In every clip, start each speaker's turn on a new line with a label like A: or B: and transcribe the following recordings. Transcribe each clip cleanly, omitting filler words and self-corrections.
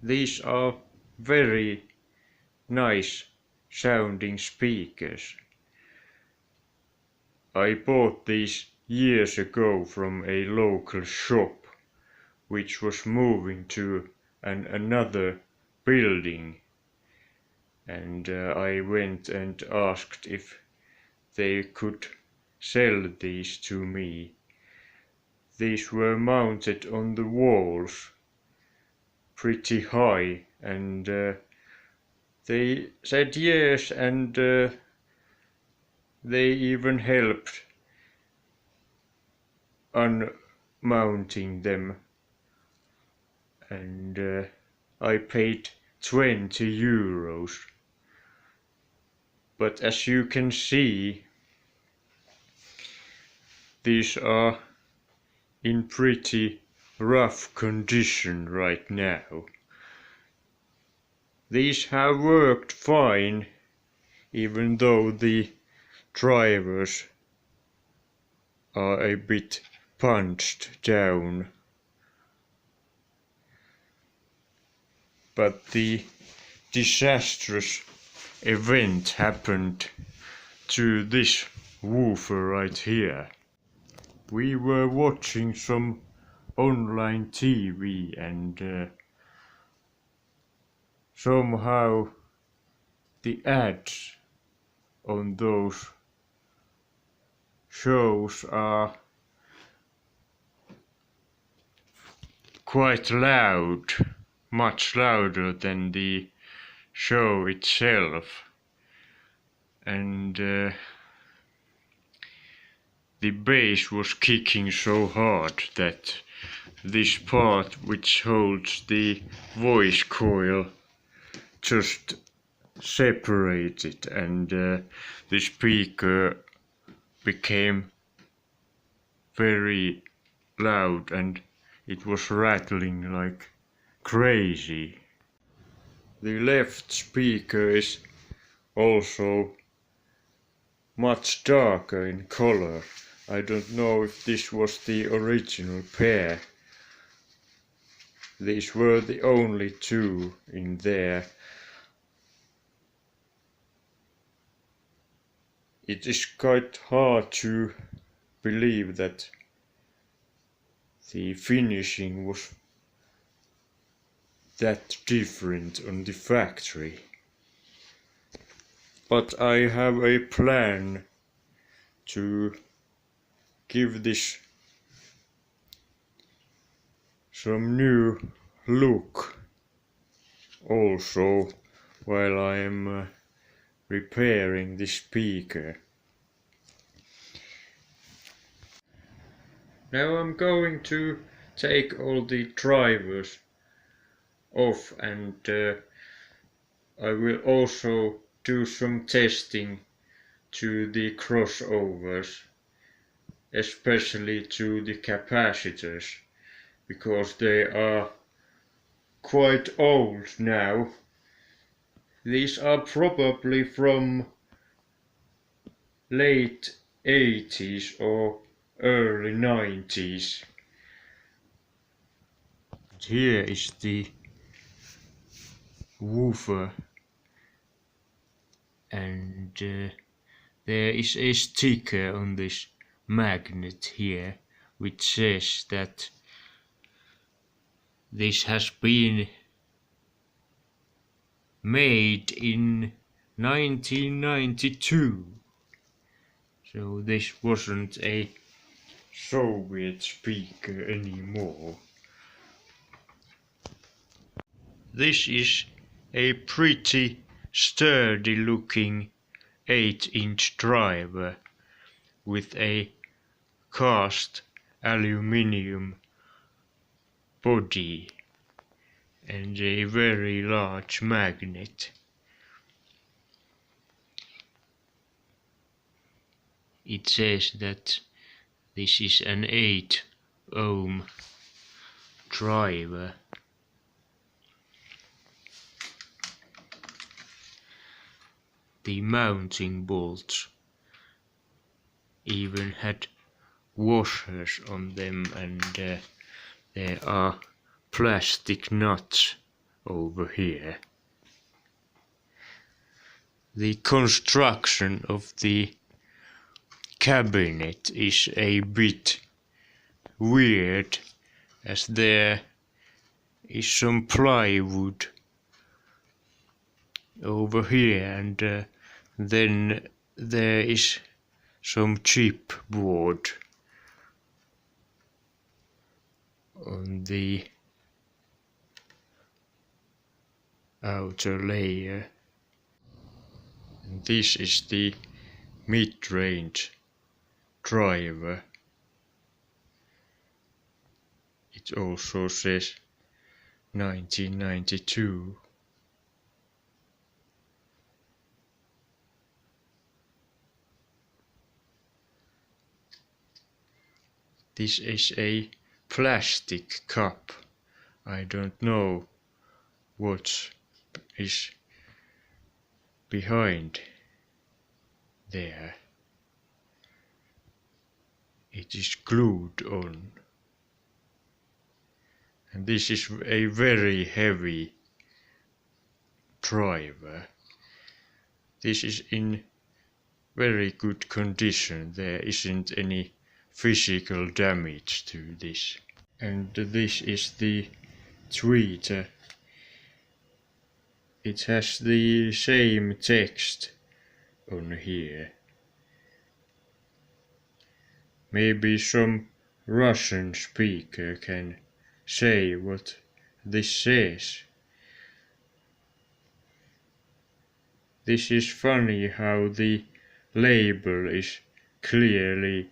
A: These are very nice sounding speakers. I bought these years ago from a local shop which was moving to another building, and I went and asked if they could sell these to me. These were mounted on the walls pretty high, and they said yes, and they even helped unmounting them, and I paid 20 euros. But as you can see, these are in pretty rough condition right now. These have worked fine, even though the drivers are a bit punched down. But the disastrous event happened to this woofer right here. We were watching some online TV, and somehow the ads on those shows are quite loud, much louder than the show itself, and the bass was kicking so hard that this part which holds the voice coil just separated, and the speaker became very loud and it was rattling like crazy. The left speaker is also much darker in color. I don't know if this was the original pair. These were the only two in there. It is quite hard to believe that the finishing was that different on the factory. But I have a plan to give this some new look also while I am repairing the speaker. Now I'm going to take all the drivers off, and I will also do some testing to the crossovers, especially to the capacitors, because they are quite old now. These are probably from late 80s or early 90s. And here is the woofer, and there is a sticker on this magnet here which says that this has been made in 1992, so this wasn't a Soviet speaker anymore. This is a pretty sturdy looking 8-inch driver with a cast aluminium body and a very large magnet. It says that this is an 8 ohm driver. The mounting bolts even had washers on them, and there are plastic nuts over here. The construction of the cabinet is a bit weird, as there is some plywood over here, and then there is some chipboard on the outer layer. And this is the mid-range driver. It also says 1992. This is a plastic cup. I don't know what is behind there. It is glued on. And this is a very heavy driver. This is in very good condition. There isn't any physical damage to this. And this is the tweeter. It has the same text on here. Maybe some Russian speaker can say what this says. This is funny how the label is clearly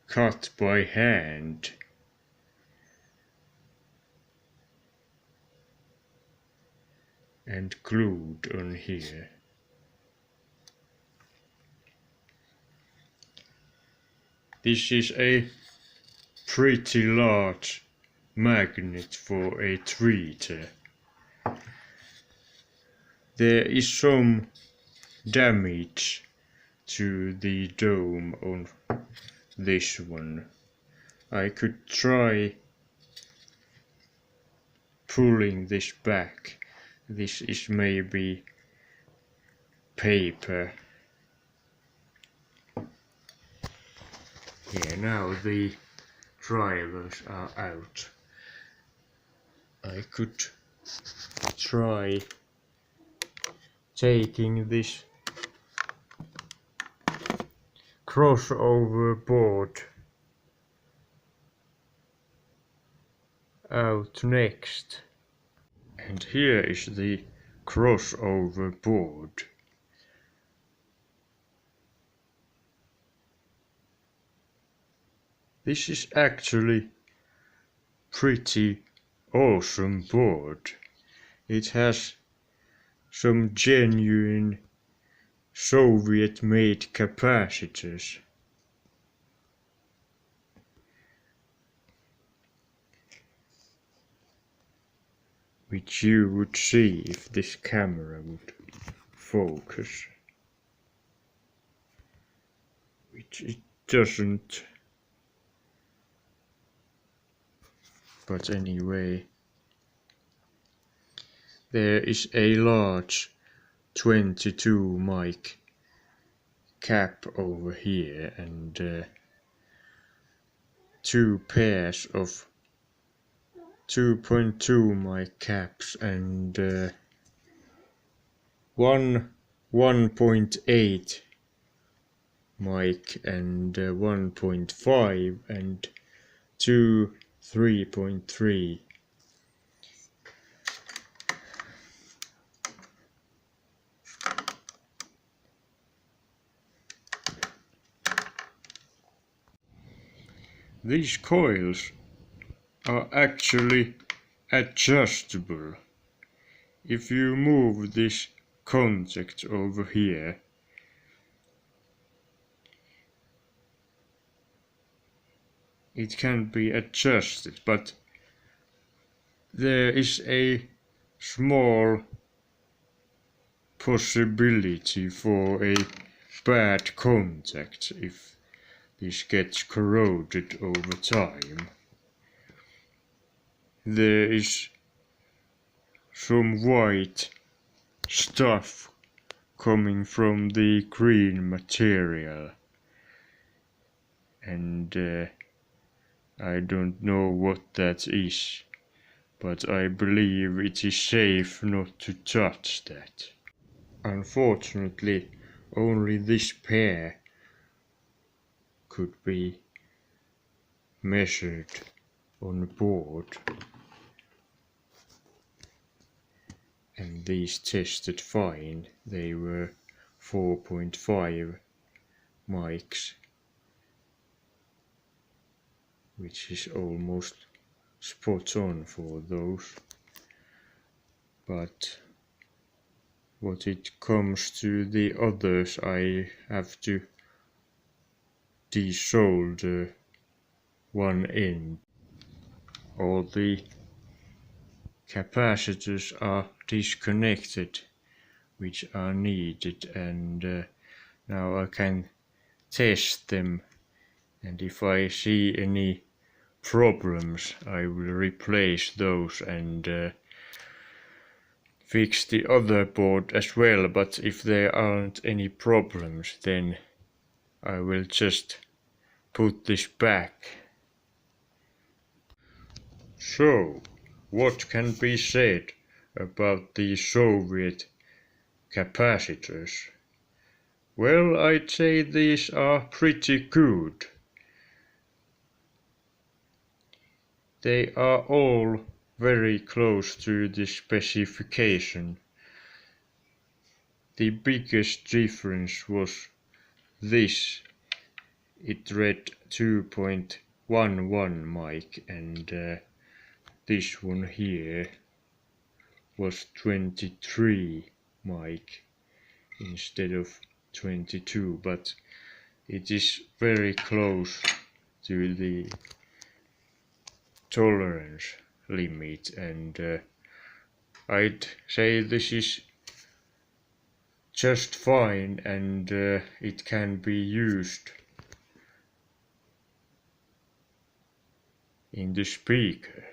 A: cut by hand. And glued on here. This is a pretty large magnet for a tweeter. There is some damage to the dome on this one. I could try pulling this back. This is maybe paper. Yeah, now the drivers are out. I could try taking this crossover board out next. And here is the crossover board. This is actually pretty awesome board. It has some genuine Soviet-made capacitors. Which you would see if this camera would focus. Which it doesn't. But anyway, there is a large 22 mic cap over here, and two pairs of 2.2 mic caps, and one 1.8 mic, and 1.5, and two 3.3. These coils are actually adjustable. If you move this contact over here, it can be adjusted, but there is a small possibility for a bad contact if this gets corroded over time. There is some white stuff coming from the green material, and I don't know what that is, but I believe it is safe not to touch that. Unfortunately, only this pair could be measured on board, and these tested fine. They were 4.5 mics, which is almost spot on for those. But what it comes to the others, I have to desolder one end. All the capacitors are disconnected, which are needed, and now I can test them, and if I see any problems I will replace those and fix the other board as well. But if there aren't any problems, then I will just put this back. So, what can be said about the Soviet capacitors? Well, I'd say these are pretty good. They are all very close to the specification. The biggest difference was this. It read 2.11 mic, and this one here was 23 mic instead of 22, but it is very close to the tolerance limit, and I'd say this is just fine, and it can be used in the speaker.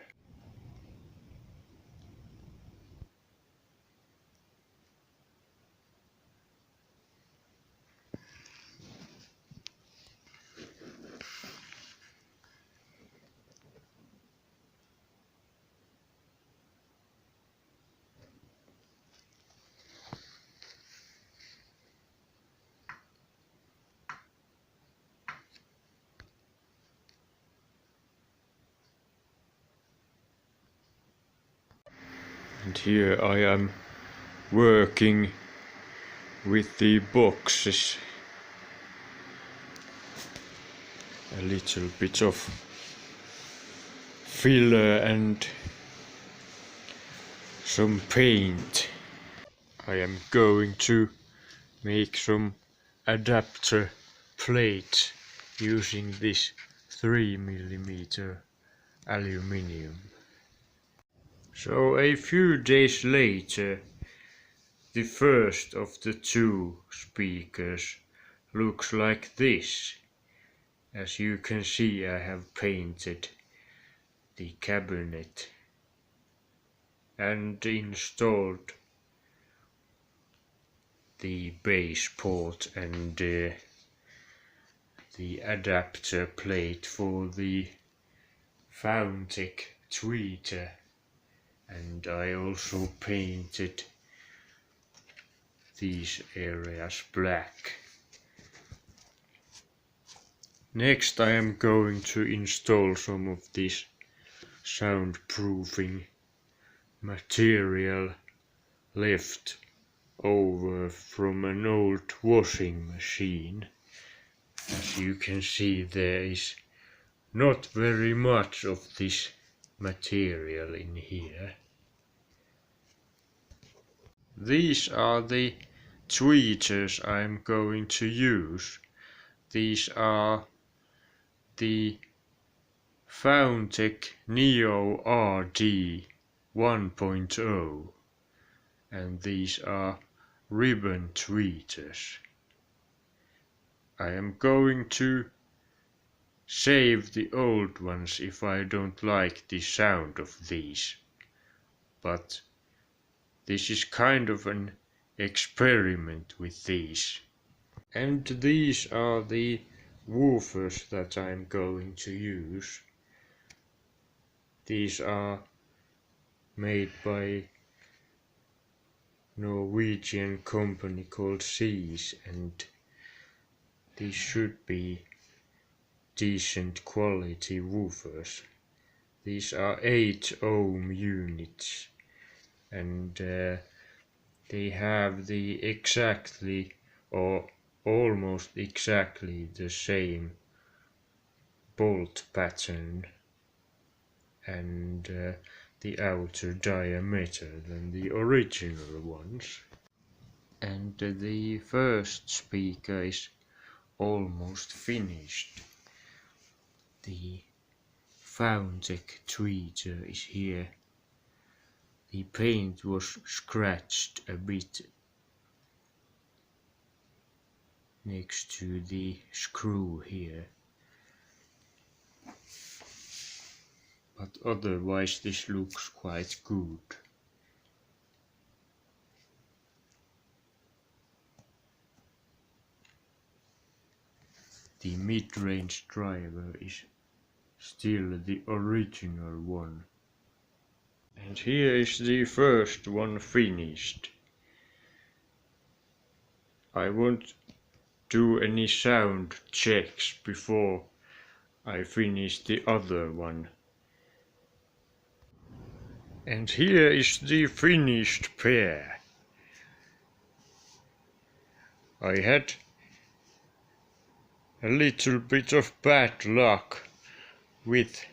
A: And here I am working with the boxes. A little bit of filler and some paint. I am going to make some adapter plates using this 3mm aluminium. So a few days later, the first of the two speakers looks like this. As you can see, I have painted the cabinet and installed the base port and the adapter plate for the Fountek tweeter, and I also painted these areas black. Next I am going to install some of this soundproofing material left over from an old washing machine. As you can see, there is not very much of this material in here. These are the tweeters I'm going to use. These are the Fountek NeoRD 1.0, and these are ribbon tweeters. I am going to save the old ones if I don't like the sound of these, but this is kind of an experiment with these. And these are the woofers that I'm going to use. These are made by Norwegian company called Seas, and these should be decent quality woofers. These are 8 ohm units, and they have the exactly or almost exactly the same bolt pattern and the outer diameter than the original ones. And the first speaker is almost finished. The Fountek tweeter is here. The paint was scratched a bit next to the screw here, but otherwise this looks quite good. The mid-range driver is still the original one. And here is the first one finished. I won't do any sound checks before I finish the other one. And here is the finished pair. I had a little bit of bad luck with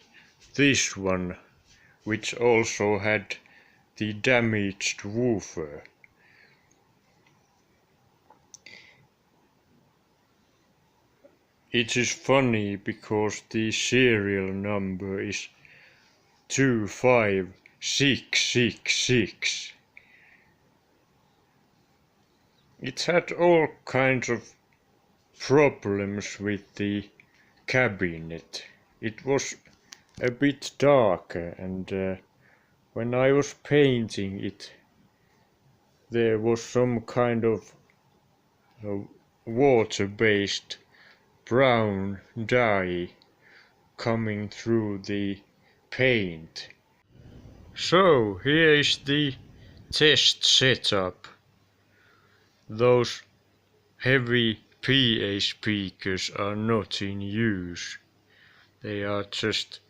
A: this one, which also had the damaged woofer. It is funny because the serial number is 25666. It had all kinds of problems with the cabinet. It was a bit darker, and when I was painting it, there was some kind of water-based brown dye coming through the paint. So here is the test setup. Those heavy PA speakers are not in use. They are just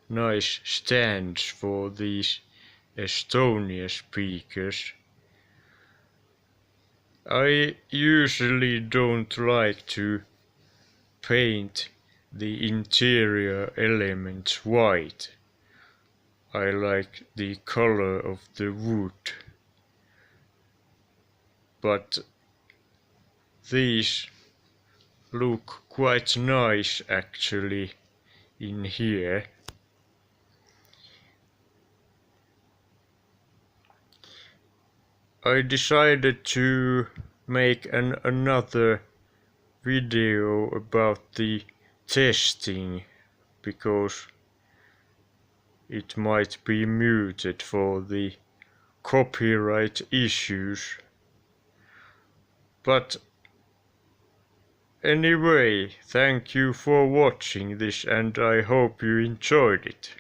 A: nice stands for these Estonia speakers. I usually don't like to paint the interior elements white. I like the color of the wood. But these look quite nice actually in here. I decided to make another video about the testing because it might be muted for the copyright issues. But anyway, thank you for watching this and I hope you enjoyed it.